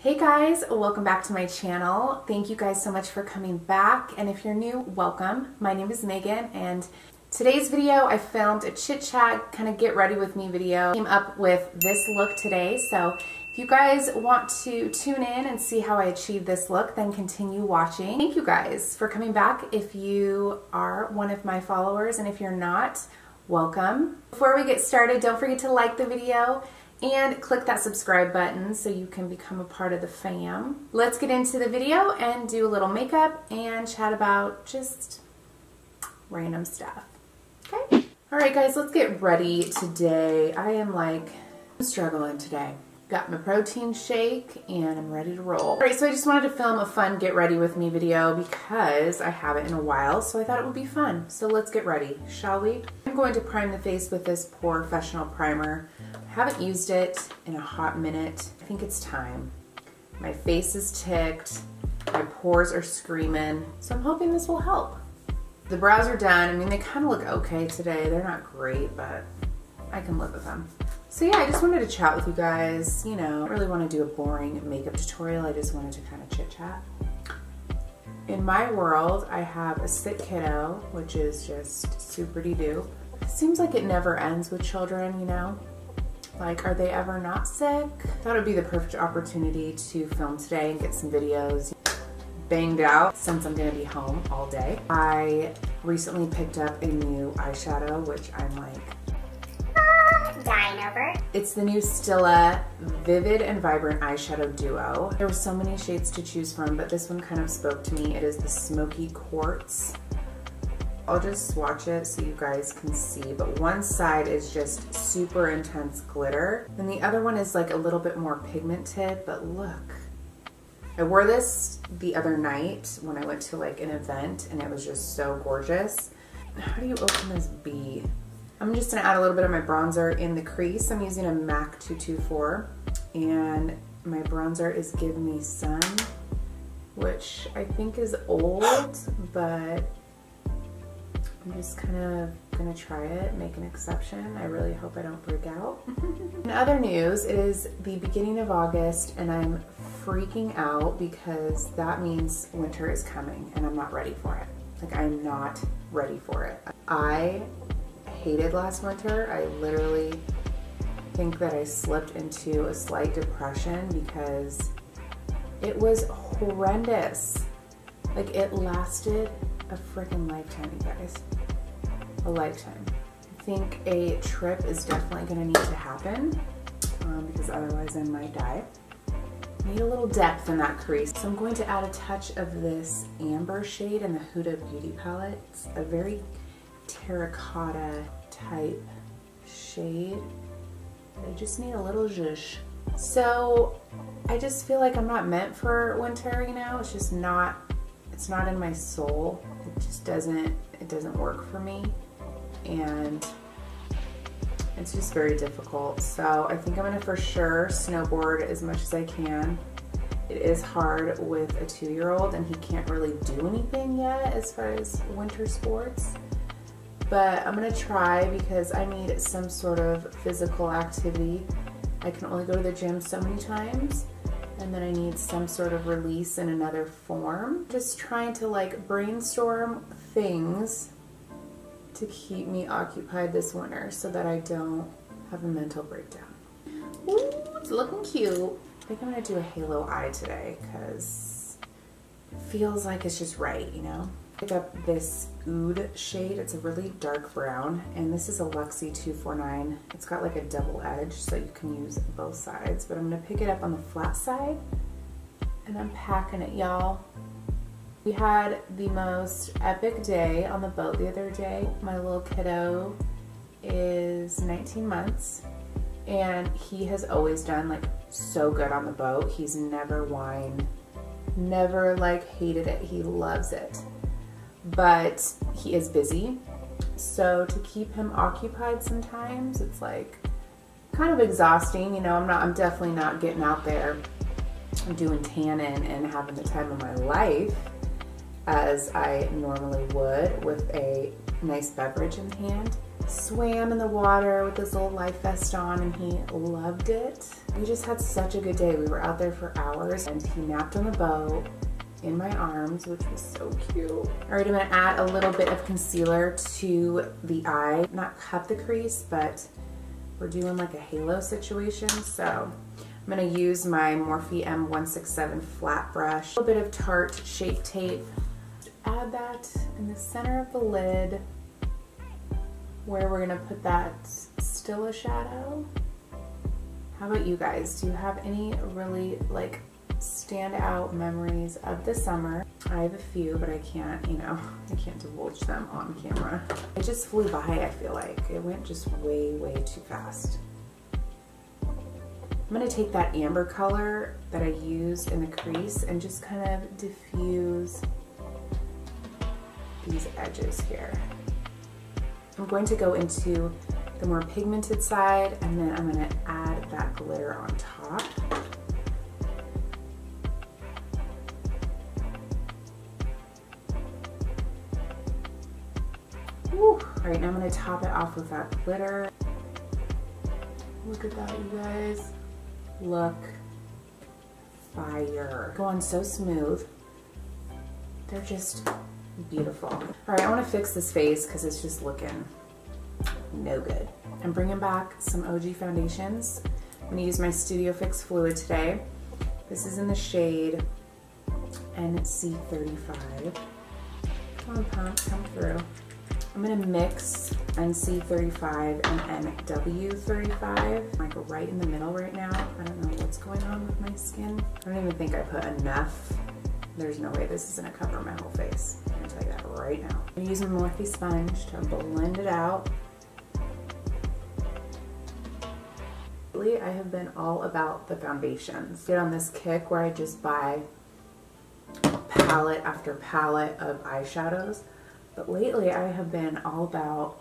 Hey guys, welcome back to my channel. Thank you guys so much for coming back, and if you're new, welcome. My name is Megan, and today's video I filmed a chit chat, kind of get ready with me video. Came up with this look today, so if you guys want to tune in and see how I achieved this look, then continue watching. Thank you guys for coming back if you are one of my followers, and if you're not, welcome. Before we get started, don't forget to like the video and click that subscribe button so you can become a part of the fam. Let's get into the video and do a little makeup and chat about just random stuff. Okay? Alright guys, let's get ready today. I'm struggling today. Got my protein shake and I'm ready to roll. Alright, so I just wanted to film a fun get ready with me video because I haven't in a while, so I thought it would be fun. So let's get ready, shall we? I'm going to prime the face with this POREfessional primer. I haven't used it in a hot minute. I think it's time. My face is ticked, my pores are screaming, so I'm hoping this will help. The brows are done. I mean, they kind of look okay today. They're not great, but I can live with them. So yeah, I just wanted to chat with you guys. You know, I don't really want to do a boring makeup tutorial. I just wanted to kind of chit chat. In my world, I have a sick kiddo, which is just super-de-doo. It seems like it never ends with children, you know? Like, are they ever not sick? Thought it would be the perfect opportunity to film today and get some videos banged out since I'm gonna be home all day. I recently picked up a new eyeshadow, which I'm like dying over. It's the new Stila Vivid and Vibrant Eyeshadow Duo. There were so many shades to choose from, but this one kind of spoke to me. It is the Smoky Quartz. I'll just swatch it so you guys can see, but one side is just super intense glitter, and the other one is like a little bit more pigmented, but look. I wore this the other night when I went to like an event, and it was just so gorgeous. How do you open this B? I'm just gonna add a little bit of my bronzer in the crease. I'm using a MAC 224, and my bronzer is Give Me Sun, which I think is old, but I'm just kind of gonna try it, make an exception. I really hope I don't break out. In other news, it is the beginning of August and I'm freaking out because that means winter is coming and I'm not ready for it. Like, I'm not ready for it. I hated last winter. I literally think that I slipped into a slight depression because it was horrendous. Like, it lasted a freaking lifetime, you guys. A lifetime. I think a trip is definitely gonna need to happen because otherwise I might die. Need a little depth in that crease. So I'm going to add a touch of this amber shade in the Huda Beauty palette. It's a very terracotta type shade. I just need a little zhuzh. So I just feel like I'm not meant for winter, you know? It's just not, it's not in my soul. It just doesn't work for me, and it's just very difficult. So I think I'm gonna for sure snowboard as much as I can. It is hard with a 2-year-old and he can't really do anything yet as far as winter sports, but I'm gonna try because I need some sort of physical activity. I can only go to the gym so many times, and then I need some sort of release in another form. Just trying to like brainstorm things to keep me occupied this winter so that I don't have a mental breakdown. Ooh, it's looking cute. I think I'm gonna do a halo eye today because it feels like it's just right, you know? Pick up this Oud shade. It's a really dark brown, and this is a Luxie 249. It's got like a double edge so you can use both sides, but I'm gonna pick it up on the flat side and I'm packing it, y'all. We had the most epic day on the boat the other day. My little kiddo is 19 months and he has always done like so good on the boat. He's never whined, never like hated it. He loves it. But he is busy, so to keep him occupied sometimes it's like kind of exhausting, you know. I'm definitely not getting out there doing tanning and having the time of my life as I normally would with a nice beverage in hand, swam in the water with his little life vest on and he loved it. We just had such a good day. We were out there for hours and he napped on the boat in my arms, which was so cute. All right, I'm gonna add a little bit of concealer to the eye. Not cut the crease, but we're doing like a halo situation. So I'm gonna use my Morphe M167 flat brush. A little bit of Tarte Shape Tape. Add that in the center of the lid where we're gonna put that Stila shadow. How about you guys? Do you have any really like standout memories of the summer? I have a few, but I can't, you know, I can't divulge them on camera. It just flew by, I feel like. It went just way, way too fast. I'm gonna take that amber color that I used in the crease and just kind of diffuse these edges here. I'm going to go into the more pigmented side and then I'm gonna add that glitter on top. Woo. All right, now I'm gonna top it off with that glitter. Look at that, you guys. Look, fire. Go on so smooth. They're just beautiful. All right, I wanna fix this face because it's just looking no good. I'm bringing back some OG foundations. I'm gonna use my Studio Fix Fluid today. This is in the shade NC35. Come on, pump, come through. I'm gonna mix NC35 and NW35, like right in the middle right now. I don't know what's going on with my skin. I don't even think I put enough. There's no way this is gonna cover my whole face. I'm gonna tell you that right now. I'm using a Morphe sponge to blend it out. Lately, I have been all about the foundations. Get on this kick where I just buy palette after palette of eyeshadows. But lately I have been all about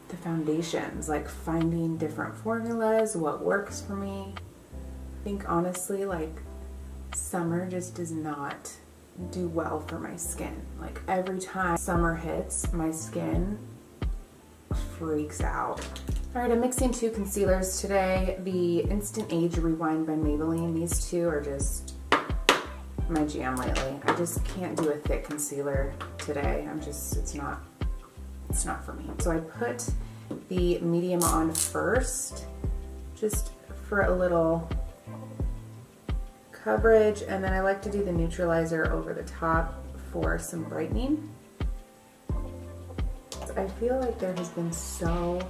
the foundations, like finding different formulas, what works for me. I think honestly, like summer just does not do well for my skin. Like every time summer hits, my skin freaks out. All right, I'm mixing two concealers today. The Instant Age Rewind by Maybelline. These two are just my jam lately. I just can't do a thick concealer today. it's not for me. So I put the medium on first, just for a little coverage, and then I like to do the neutralizer over the top for some brightening. I feel like there has been so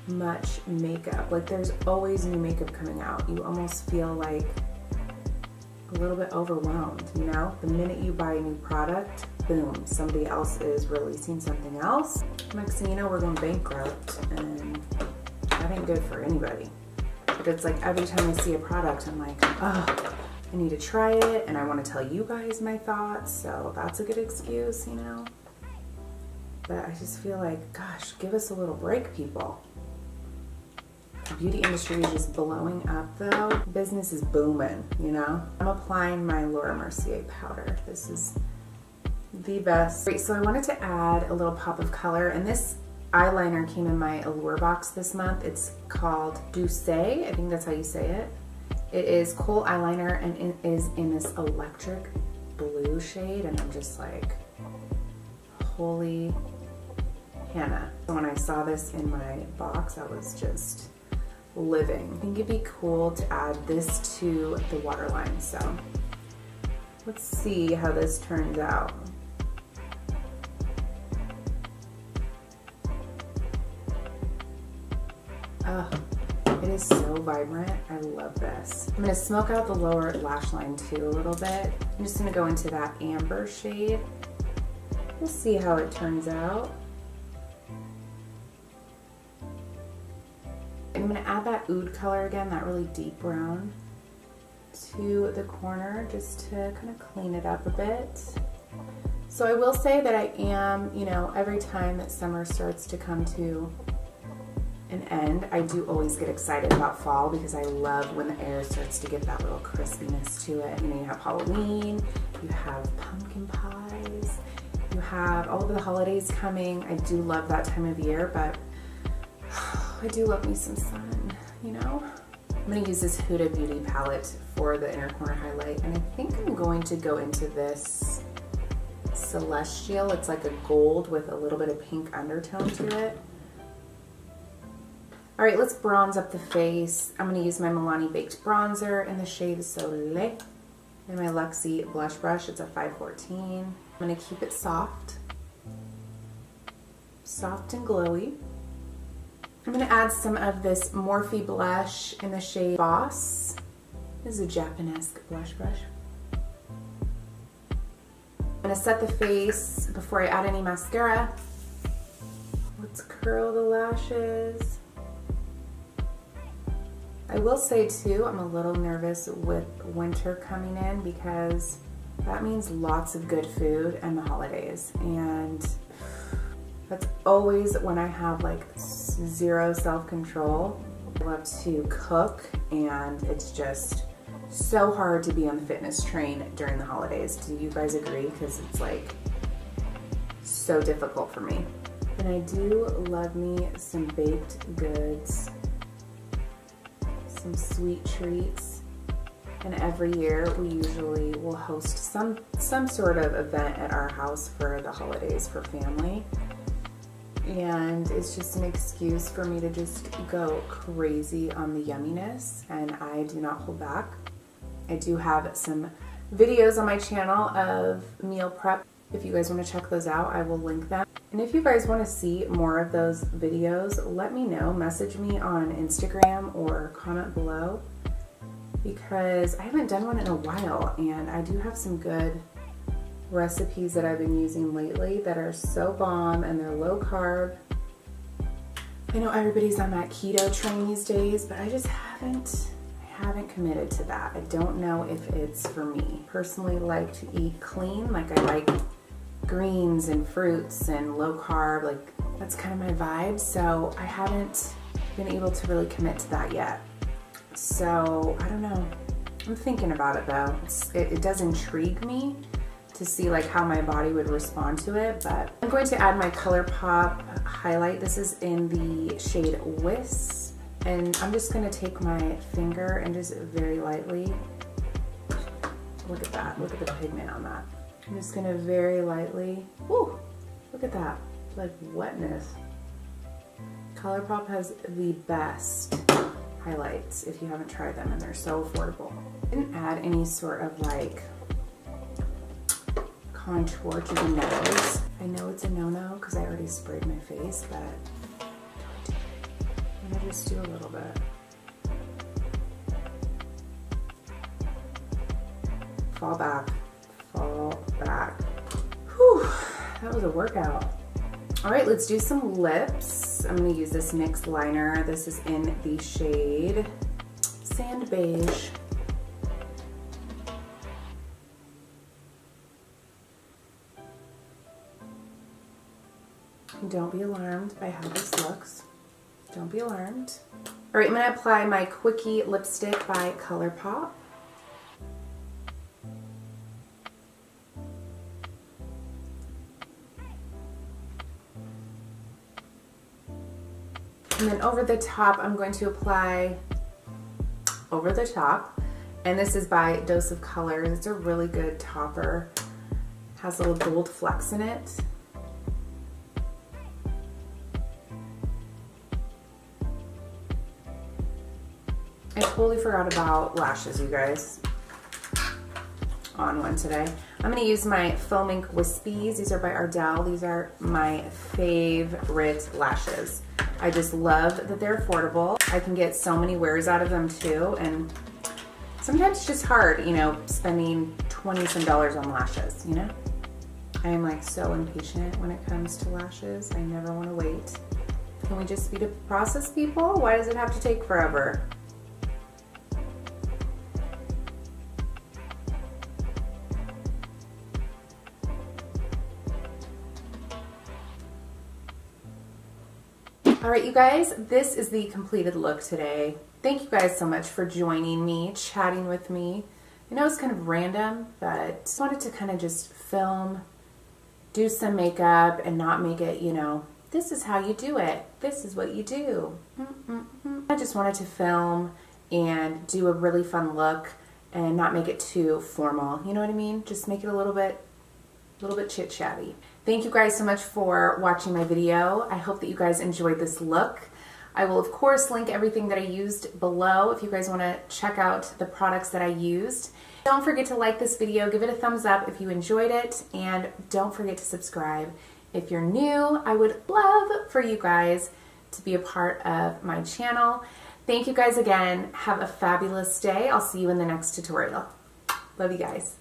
much makeup. Like there's always new makeup coming out. You almost feel like a little bit overwhelmed, you know? The minute you buy a new product, boom, somebody else is releasing something else. Next thing you know, we're going bankrupt, and that ain't good for anybody. But it's like every time I see a product, I'm like, oh, I need to try it, and I want to tell you guys my thoughts, so that's a good excuse, you know? But I just feel like, gosh, give us a little break, people. The beauty industry is just blowing up though. Business is booming, you know? I'm applying my Laura Mercier powder. This is the best. Great, so I wanted to add a little pop of color, and this eyeliner came in my Allure box this month. It's called Douce, I think that's how you say it. It is kohl eyeliner and it is in this electric blue shade, and I'm just like, holy Hannah. When I saw this in my box, I was just living. I think it'd be cool to add this to the waterline, so let's see how this turns out. Oh, it is so vibrant. I love this. I'm gonna smoke out the lower lash line too a little bit. I'm just gonna go into that amber shade. We'll see how it turns out. I'm gonna add that oud color again, that really deep brown, to the corner just to kind of clean it up a bit. So I will say that I am, you know, every time that summer starts to come to an end, I do always get excited about fall because I love when the air starts to get that little crispiness to it. You know, you have Halloween, you have pumpkin pies, You have all of the holidays coming. I do love that time of year, but I do love me some sun, you know? I'm gonna use this Huda Beauty palette for the inner corner highlight, and I think I'm going to go into this Celestial. It's like a gold with a little bit of pink undertone to it. All right, let's bronze up the face. I'm gonna use my Milani Baked Bronzer in the shade Soleil and my Luxie blush brush. It's a 514. I'm gonna keep it soft and glowy. I'm gonna add some of this Morphe blush in the shade Boss. This is a Japanese blush brush. I'm gonna set the face before I add any mascara. Let's curl the lashes. I will say too, I'm a little nervous with winter coming in because that means lots of good food and the holidays. And that's always when I have like zero self-control. I love to cook, and it's just so hard to be on the fitness train during the holidays. Do you guys agree? Because it's like so difficult for me. And I do love me some baked goods, some sweet treats. And every year we usually will host some sort of event at our house for the holidays for family. And it's just an excuse for me to just go crazy on the yumminess, and I do not hold back. I do have some videos on my channel of meal prep. If you guys want to check those out, I will link them. And if you guys want to see more of those videos, let me know. Message me on Instagram or comment below, because I haven't done one in a while, and I do have some good recipes that I've been using lately that are so bomb, and they're low carb. I know everybody's on that keto train these days, but I just haven't committed to that. I don't know if it's for me. Personally, like to eat clean. Like I like greens and fruits and low carb. Like that's kind of my vibe. So I haven't been able to really commit to that yet. So I don't know. I'm thinking about it though. It does intrigue me to see like how my body would respond to it, but I'm going to add my ColourPop highlight. This is in the shade Wisp, and I'm just going to take my finger and just very lightly, look at that, look at the pigment on that. I'm just going to very lightly, whoo, look at that, like wetness. ColourPop has the best highlights if you haven't tried them, and they're so affordable. I didn't add any sort of like contour to the nose. I know it's a no-no because I already sprayed my face, but I'm gonna just do a little bit. Fall back, fall back. Whew, that was a workout. All right, let's do some lips. I'm gonna use this NYX liner. This is in the shade Sand Beige. Don't be alarmed by how this looks. Don't be alarmed. All right, I'm gonna apply my Quickie lipstick by ColourPop. And then over the top, I'm going to apply Over the Top. And this is by Dose of Colors. It's a really good topper. Has little gold flecks in it. I totally forgot about lashes, you guys, on one today. I'm gonna use my Foam Ink Wispies. These are by Ardell. These are my favorite lashes. I just love that they're affordable. I can get so many wears out of them too, and sometimes it's just hard, you know, spending 20-some dollars on lashes, you know? I am like so impatient when it comes to lashes. I never wanna wait. Can we just speed up the process, people? Why does it have to take forever? All right, you guys, this is the completed look today. Thank you guys so much for joining me, chatting with me. I know it's kind of random, but I wanted to kind of just film do some makeup and not make it, you know, this is how you do it. This is what you do. I just wanted to film and do a really fun look and not make it too formal. You know what I mean? Just make it a little bit chit-chatty. Thank you guys so much for watching my video. I hope that you guys enjoyed this look. I will of course link everything that I used below if you guys want to check out the products that I used. Don't forget to like this video, give it a thumbs up if you enjoyed it, and don't forget to subscribe. If you're new, I would love for you guys to be a part of my channel. Thank you guys again. Have a fabulous day. I'll see you in the next tutorial. Love you guys.